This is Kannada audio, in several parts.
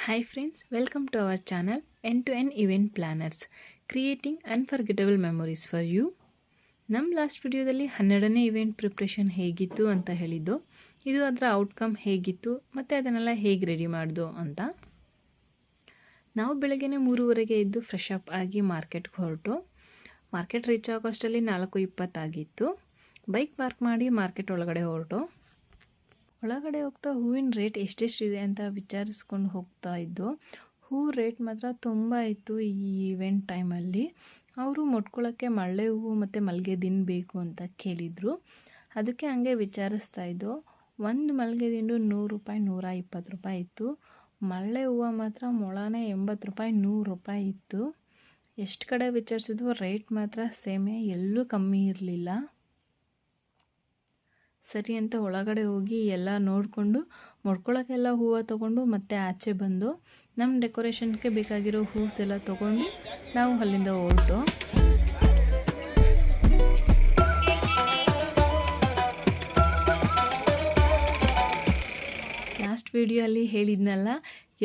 Hi friends, welcome to our channel End-to-End Event Planners, Creating Unforgettable Memories for You. ನಮ್ಮ ಲಾಸ್ಟ್ ವಿಡಿಯೋದಲ್ಲಿ 12ನೇ ಇವೆಂಟ್ ಪ್ರಿಪ್ರೇಷನ್ ಹೇಗಿತ್ತು ಅಂತ ಹೇಳಿದ್ದು, ಇದು ಅದರ ಔಟ್ಕಮ್ ಹೇಗಿತ್ತು ಮತ್ತು ಅದನ್ನೆಲ್ಲ ಹೇಗೆ ರೆಡಿ ಮಾಡ್ದು ಅಂತ. ನಾವು ಬೆಳಗ್ಗೆನೇ 3:30ಗೆ ಎದ್ದು ಫ್ರೆಶ್ ಅಪ್ ಆಗಿ ಮಾರ್ಕೆಟ್ಗೆ ಹೊರಟು, ಮಾರ್ಕೆಟ್ ರೀಚ್ ಆಗೋಷ್ಟರಲ್ಲಿ 4:20 ಆಗಿತ್ತು. ಬೈಕ್ ಪಾರ್ಕ್ ಮಾಡಿ ಮಾರ್ಕೆಟ್ ಒಳಗಡೆ ಹೊರಟು. ಒಳಗಡೆ ಹೋಗ್ತಾ ಹೂವಿನ ರೇಟ್ ಎಷ್ಟೆಷ್ಟಿದೆ ಅಂತ ವಿಚಾರಿಸ್ಕೊಂಡು ಹೋಗ್ತಾ ಇದ್ದು. ಹೂ ರೇಟ್ ಮಾತ್ರ ತುಂಬ ಇತ್ತು ಈ ಇವೆಂಟ್ ಟೈಮಲ್ಲಿ. ಅವರು ಮುಟ್ಕೊಳ್ಳೋಕ್ಕೆ ಮಳ್ಳೆ ಹೂವು ಮತ್ತು ಮಲ್ಲಿಗೆ ದಿಂಡು ಬೇಕು ಅಂತ ಕೇಳಿದರು. ಅದಕ್ಕೆ ಹಂಗೆ ವಿಚಾರಿಸ್ತಾ ಇದ್ದು. ಒಂದು ಮಲ್ಲಿಗೆ ದಿಂಡು 100 ರೂಪಾಯಿ, 120 ರೂಪಾಯಿ ಇತ್ತು. ಮಳ್ಳೆ ಹೂವು ಮಾತ್ರ ಮೊಳನೇ 80 ರೂಪಾಯಿ, 100 ರೂಪಾಯಿ ಇತ್ತು. ಎಷ್ಟು ಕಡೆ ವಿಚಾರಿಸಿದ್ವು, ರೇಟ್ ಮಾತ್ರ ಸೇಮೇ, ಎಲ್ಲೂ ಕಮ್ಮಿ ಇರಲಿಲ್ಲ. ಸರಿ ಅಂತ ಒಳಗಡೆ ಹೋಗಿ ಎಲ್ಲ ನೋಡಿಕೊಂಡು ಮುಡ್ಕೊಳ್ಳೋಕ್ಕೆಲ್ಲ ಹೂವು ತೊಗೊಂಡು ಮತ್ತೆ ಆಚೆ ಬಂದು ನಮ್ಮ ಡೆಕೋರೇಷನ್ಗೆ ಬೇಕಾಗಿರೋ ಹೂವ್ಸ್ ಎಲ್ಲ ತೊಗೊಂಡು ನಾವು ಅಲ್ಲಿಂದ ಹೊರಟು. ಲಾಸ್ಟ್ ವಿಡಿಯೋಲ್ಲಿ ಹೇಳಿದ್ನಲ್ಲ,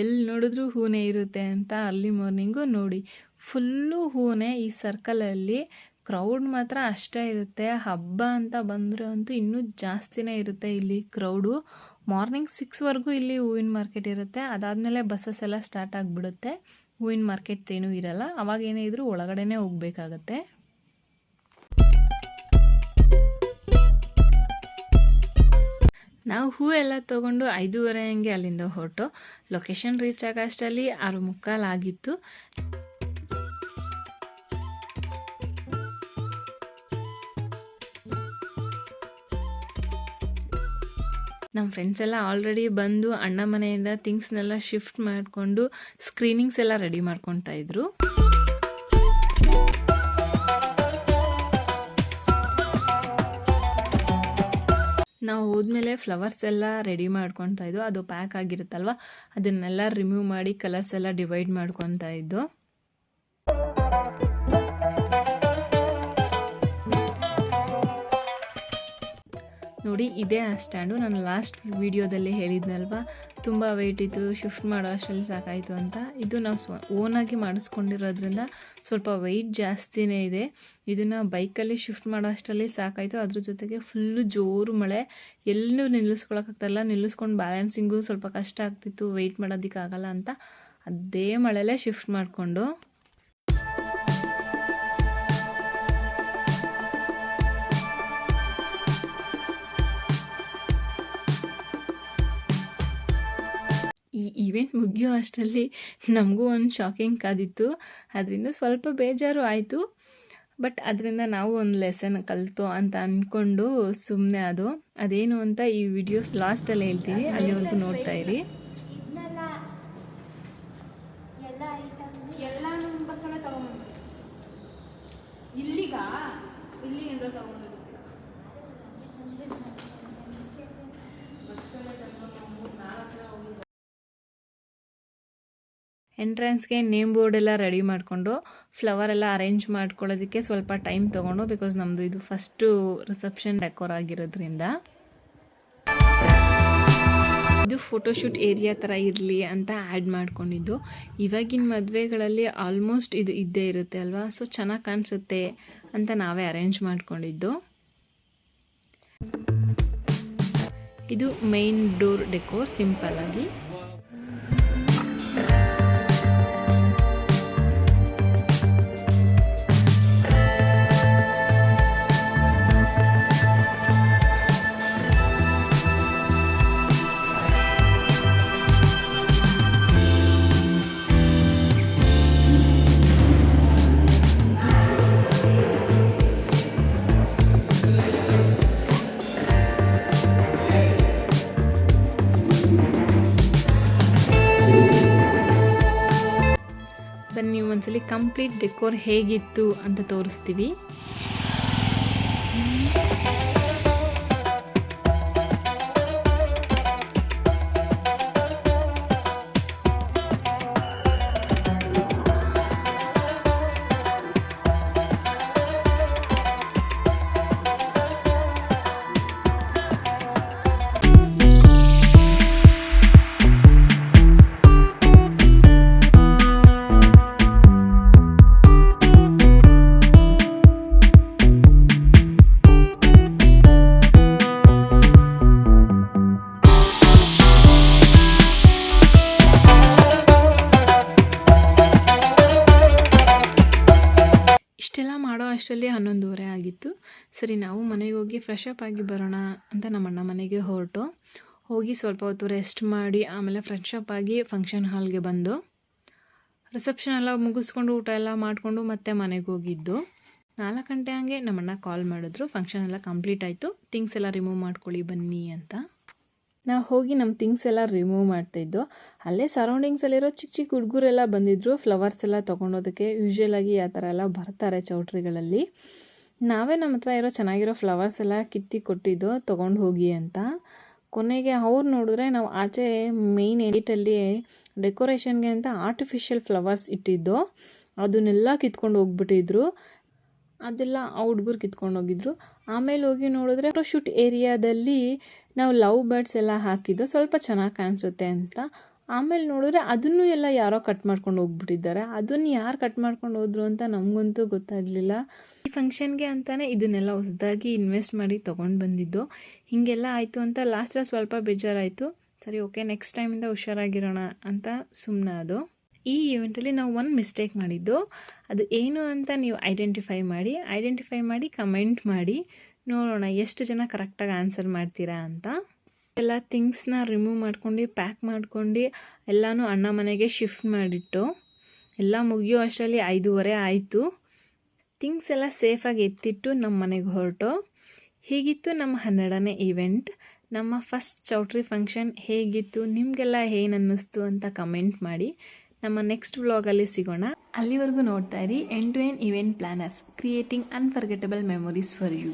ಎಲ್ಲಿ ನೋಡಿದ್ರೂ ಹೂನೇ ಇರುತ್ತೆ ಅಂತ. ಅರ್ಲಿ ಮಾರ್ನಿಂಗು ನೋಡಿ ಫುಲ್ಲು ಹೂನೇ. ಈ ಸರ್ಕಲಲ್ಲಿ ಕ್ರೌಡ್ ಮಾತ್ರ ಅಷ್ಟೇ ಇರುತ್ತೆ. ಹಬ್ಬ ಅಂತ ಬಂದರೆ ಅಂತೂ ಇನ್ನೂ ಜಾಸ್ತಿನೇ ಇರುತ್ತೆ ಇಲ್ಲಿ ಕ್ರೌಡು. ಮಾರ್ನಿಂಗ್ 6ವರೆಗೂ ಇಲ್ಲಿ ಹೂವಿನ ಮಾರ್ಕೆಟ್ ಇರುತ್ತೆ. ಅದಾದಮೇಲೆ ಬಸ್ಸಸ್ ಎಲ್ಲ ಸ್ಟಾರ್ಟ್ ಆಗಿಬಿಡುತ್ತೆ. ಹೂವಿನ ಮಾರ್ಕೆಟ್ ಏನೂ ಇರಲ್ಲ. ಅವಾಗ ಏನೇ ಇದ್ರೂ ಒಳಗಡೆನೇ ಹೋಗಬೇಕಾಗತ್ತೆ. ನಾವು ಹೂ ಎಲ್ಲ ತೊಗೊಂಡು 5:30 ಹಂಗೆ ಅಲ್ಲಿಂದ ಹೊರಟು ಲೊಕೇಶನ್ ರೀಚ್ ಆಗೋ ಅಷ್ಟರಲ್ಲಿ 6:45 ಆಗಿತ್ತು. ನಮ್ಮ ಫ್ರೆಂಡ್ಸ್ ಎಲ್ಲ ಆಲ್ರೆಡಿ ಬಂದು ಅಣ್ಣ ಮನೆಯಿಂದ ಥಿಂಗ್ಸ್ನೆಲ್ಲ ಶಿಫ್ಟ್ ಮಾಡಿಕೊಂಡು ಸ್ಕ್ರೀನಿಂಗ್ಸ್ ಎಲ್ಲ ರೆಡಿ ಮಾಡ್ಕೊತಾ ಇದ್ರು. ನಾವು ಹೋದ್ಮೇಲೆ ಫ್ಲವರ್ಸ್ ಎಲ್ಲ ರೆಡಿ ಮಾಡ್ಕೊತಾ ಇದ್ವು. ಅದು ಪ್ಯಾಕ್ ಆಗಿರುತ್ತಲ್ವ, ಅದನ್ನೆಲ್ಲ ರಿಮೂವ್ ಮಾಡಿ ಕಲರ್ಸ್ ಎಲ್ಲ ಡಿವೈಡ್ ಮಾಡ್ಕೊತಾ ಇದ್ದು. ನೋಡಿ, ಇದೇ ಆ ಸ್ಟ್ಯಾಂಡು. ನಾನು ಲಾಸ್ಟ್ ವಿಡಿಯೋದಲ್ಲಿ ಹೇಳಿದ್ನಲ್ವ, ತುಂಬ ವೆಯ್ಟ್ ಇತ್ತು, ಶಿಫ್ಟ್ ಮಾಡೋ ಅಷ್ಟರಲ್ಲಿ ಸಾಕಾಯಿತು ಅಂತ. ಇದು ನಾವು ಓನಾಗಿ ಮಾಡಿಸ್ಕೊಂಡಿರೋದ್ರಿಂದ ಸ್ವಲ್ಪ ವೆಯ್ಟ್ ಜಾಸ್ತಿನೇ ಇದೆ. ಇದನ್ನು ಬೈಕಲ್ಲಿ ಶಿಫ್ಟ್ ಮಾಡೋ ಅಷ್ಟರಲ್ಲಿ ಸಾಕಾಯಿತು. ಅದ್ರ ಜೊತೆಗೆ ಫುಲ್ಲು ಜೋರು ಮಳೆ, ಎಲ್ಲೂ ನಿಲ್ಲಿಸ್ಕೊಳಕ್ಕಾಗ್ತಾಯಿಲ್ಲ. ನಿಲ್ಲಿಸ್ಕೊಂಡು ಬ್ಯಾಲೆನ್ಸಿಂಗು ಸ್ವಲ್ಪ ಕಷ್ಟ ಆಗ್ತಿತ್ತು, ವೆಯ್ಟ್ ಮಾಡೋದಕ್ಕಾಗಲ್ಲ ಅಂತ ಅದೇ ಮಳೆಯಲ್ಲೇ ಶಿಫ್ಟ್ ಮಾಡಿಕೊಂಡು ಈ ಈವೆಂಟ್ ಮುಗಿಯೋ ಅಷ್ಟರಲ್ಲಿ ನಮಗೂ ಒಂದು ಶಾಕಿಂಗ್ ಕಾದಿತ್ತು. ಅದರಿಂದ ಸ್ವಲ್ಪ ಬೇಜಾರು ಆಯಿತು. ಬಟ್ ಅದರಿಂದ ನಾವು ಒಂದು ಲೆಸನ್ ಕಲಿತು ಅಂತ ಅಂದ್ಕೊಂಡು ಸುಮ್ಮನೆ ಅದೇನು ಅಂತ ಈ ವಿಡಿಯೋಸ್ ಲಾಸ್ಟಲ್ಲಿ ಹೇಳ್ತೀನಿ, ಅಲ್ಲಿವರೆಗೂ ನೋಡ್ತಾ ಇರಿ. ಎಂಟ್ರೆನ್ಸ್ಗೆ ನೇಮ್ ಬೋರ್ಡ್ ಎಲ್ಲ ರೆಡಿ ಮಾಡಿಕೊಂಡು ಫ್ಲವರ್ ಎಲ್ಲ ಅರೇಂಜ್ ಮಾಡ್ಕೊಳ್ಳೋದಕ್ಕೆ ಸ್ವಲ್ಪ ಟೈಮ್ ತೊಗೊಂಡು, ಬಿಕಾಸ್ ನಮ್ಮದು ಇದು ಫಸ್ಟು ರಿಸೆಪ್ಷನ್ ಡೆಕೋರ್ ಆಗಿರೋದ್ರಿಂದ. ಇದು ಫೋಟೋಶೂಟ್ ಏರಿಯಾ ಥರ ಇರಲಿ ಅಂತ ಆ್ಯಡ್ ಮಾಡ್ಕೊಂಡಿದ್ದು. ಇವಾಗಿನ ಮದುವೆಗಳಲ್ಲಿ ಆಲ್ಮೋಸ್ಟ್ ಇದು ಇದ್ದೇ ಇರುತ್ತೆ ಅಲ್ವಾ, ಸೊ ಚೆನ್ನಾಗಿ ಕಾಣಿಸುತ್ತೆ ಅಂತ ನಾವೇ ಅರೇಂಜ್ ಮಾಡ್ಕೊಂಡಿದ್ದು. ಇದು ಮೈನ್ ಡೋರ್ ಡೆಕೋರ್ ಸಿಂಪಲ್ ಆಗಿ. ಬನ್ನಿ ಒಂದ್ಸಲಿ ಕಂಪ್ಲೀಟ್ ಡೆಕೋರ್ ಹೇಗಿತ್ತು ಅಂತ ತೋರಿಸ್ತೀವಿ. ಅಷ್ಟರಲ್ಲಿ 11:30 ಆಗಿತ್ತು. ಸರಿ ನಾವು ಮನೆಗೆ ಹೋಗಿ ಫ್ರೆಶ್ ಅಪ್ ಆಗಿ ಬರೋಣ ಅಂತ ನಮ್ಮಣ್ಣ ಮನೆಗೆ ಹೊರಟು. ಹೋಗಿ ಸ್ವಲ್ಪ ಹೊತ್ತು ರೆಸ್ಟ್ ಮಾಡಿ ಆಮೇಲೆ ಫ್ರೆಶ್ ಅಪ್ ಆಗಿ ಫಂಕ್ಷನ್ ಹಾಲ್ಗೆ ಬಂದು ರಿಸೆಪ್ಷನ್ ಎಲ್ಲ ಮುಗಿಸ್ಕೊಂಡು ಊಟ ಎಲ್ಲ ಮಾಡಿಕೊಂಡು ಮತ್ತೆ ಮನೆಗೆ ಹೋಗಿದ್ದು. 4 ಗಂಟೆ ಹಂಗೆ ನಮ್ಮಣ್ಣ ಕಾಲ್ ಮಾಡಿದ್ರು, ಫಂಕ್ಷನ್ ಎಲ್ಲ ಕಂಪ್ಲೀಟ್ ಆಯಿತು, ಥಿಂಗ್ಸ್ ಎಲ್ಲ ರಿಮೂವ್ ಮಾಡ್ಕೊಳ್ಳಿ ಬನ್ನಿ ಅಂತ. ನಾವು ಹೋಗಿ ನಮ್ಮ ಥಿಂಗ್ಸ್ ಎಲ್ಲ ರಿಮೂವ್ ಮಾಡ್ತಾಯಿದ್ದೋ. ಅಲ್ಲೇ ಸರೌಂಡಿಂಗ್ಸಲ್ಲಿರೋ ಚಿಕ್ಕ ಚಿಕ್ಕ ಹುಡುಗರೆಲ್ಲ ಬಂದಿದ್ದರು ಫ್ಲವರ್ಸ್ ಎಲ್ಲ ತೊಗೊಂಡೋದಕ್ಕೆ. ಯೂಶ್ವಲಾಗಿ ಆ ಥರ ಎಲ್ಲ ಬರ್ತಾರೆ ಚೌಟ್ರಿಗಳಲ್ಲಿ. ನಾವೇ ನಮ್ಮ ಹತ್ರ ಇರೋ ಚೆನ್ನಾಗಿರೋ ಫ್ಲವರ್ಸ್ ಎಲ್ಲ ಕಿತ್ತಿ ಕೊಟ್ಟಿದ್ದೋ ತೊಗೊಂಡು ಹೋಗಿ ಅಂತ. ಕೊನೆಗೆ ಅವ್ರು ನೋಡಿದ್ರೆ ನಾವು ಆಚೆ ಮೇಯ್ನ್ ಎಡಿಟಲ್ಲಿ ಡೆಕೋರೇಷನ್ಗೆ ಅಂತ ಆರ್ಟಿಫಿಷಿಯಲ್ ಫ್ಲವರ್ಸ್ ಇಟ್ಟಿದ್ದು, ಅದನ್ನೆಲ್ಲ ಕಿತ್ಕೊಂಡು ಹೋಗ್ಬಿಟ್ಟಿದ್ರು. ಅದೆಲ್ಲ ಆ ಹುಡುಗರು ಕಿತ್ಕೊಂಡು ಹೋಗಿದ್ರು. ಆಮೇಲೆ ಹೋಗಿ ನೋಡಿದ್ರೆ ಫೋಟೋಶೂಟ್ ಏರಿಯಾದಲ್ಲಿ ನಾವು ಲವ್ ಬರ್ಡ್ಸ್ ಎಲ್ಲ ಹಾಕಿದ್ದು ಸ್ವಲ್ಪ ಚೆನ್ನಾಗಿ ಕಾಣಿಸುತ್ತೆ ಅಂತ. ಆಮೇಲೆ ನೋಡಿದ್ರೆ ಅದನ್ನು ಎಲ್ಲ ಯಾರೋ ಕಟ್ ಮಾಡ್ಕೊಂಡು ಹೋಗ್ಬಿಟ್ಟಿದ್ದಾರೆ. ಅದನ್ನು ಯಾರು ಕಟ್ ಮಾಡ್ಕೊಂಡು ಹೋದ್ರು ಅಂತ ನಮಗಂತೂ ಗೊತ್ತಾಗಲಿಲ್ಲ. ಈ ಫಂಕ್ಷನ್ಗೆ ಅಂತಲೇ ಇದನ್ನೆಲ್ಲ ಹೊಸದಾಗಿ ಇನ್ವೆಸ್ಟ್ ಮಾಡಿ ತೊಗೊಂಡು ಬಂದಿದ್ದು. ಹೀಗೆಲ್ಲ ಆಯಿತು ಅಂತ ಲಾಸ್ಟಲ್ಲಿ ಸ್ವಲ್ಪ ಬೇಜಾರಾಯಿತು. ಸರಿ ಓಕೆ, ನೆಕ್ಸ್ಟ್ ಟೈಮಿಂದ ಹುಷಾರಾಗಿರೋಣ ಅಂತ ಸುಮ್ಮನೆ ಅದು. ಈ ಇವೆಂಟಲ್ಲಿ ನಾವು ಒಂದು ಮಿಸ್ಟೇಕ್ ಮಾಡಿದ್ದು, ಅದು ಏನು ಅಂತ ನೀವು ಐಡೆಂಟಿಫೈ ಮಾಡಿ ಕಮೆಂಟ್ ಮಾಡಿ ನೋಡೋಣ ಎಷ್ಟು ಜನ ಕರೆಕ್ಟಾಗಿ ಆನ್ಸರ್ ಮಾಡ್ತೀರಾ ಅಂತ. ಎಲ್ಲ ಥಿಂಗ್ಸ್ನ ರಿಮೂವ್ ಮಾಡ್ಕೊಂಡು ಪ್ಯಾಕ್ ಮಾಡ್ಕೊಂಡು ಎಲ್ಲನೂ ಅಣ್ಣ ಮನೆಗೆ ಶಿಫ್ಟ್ ಮಾಡಿಟ್ಟು ಎಲ್ಲ ಮುಗಿಯೋ ಅಷ್ಟರಲ್ಲಿ 5:30 ಆಯಿತು. ಥಿಂಗ್ಸ್ ಎಲ್ಲ ಸೇಫಾಗಿ ಎತ್ತಿಟ್ಟು ನಮ್ಮ ಮನೆಗೆ ಹೊರಟು. ಹೀಗಿತ್ತು ನಮ್ಮ 12ನೇ ಇವೆಂಟ್. ನಮ್ಮ ಫಸ್ಟ್ ಚೌಟ್ರಿ ಫಂಕ್ಷನ್ ಹೇಗಿತ್ತು, ನಿಮಗೆಲ್ಲ ಏನು ಅನ್ನಿಸ್ತು ಅಂತ ಕಮೆಂಟ್ ಮಾಡಿ. ನಮ್ಮ ನೆಕ್ಸ್ಟ್ ವ್ಲಾಗಲ್ಲಿ ಸಿಗೋಣ. ಅಲ್ಲಿವರೆಗೂ ನೋಡ್ತಾ ಇರಿ end to end event planners, creating unforgettable memories for you.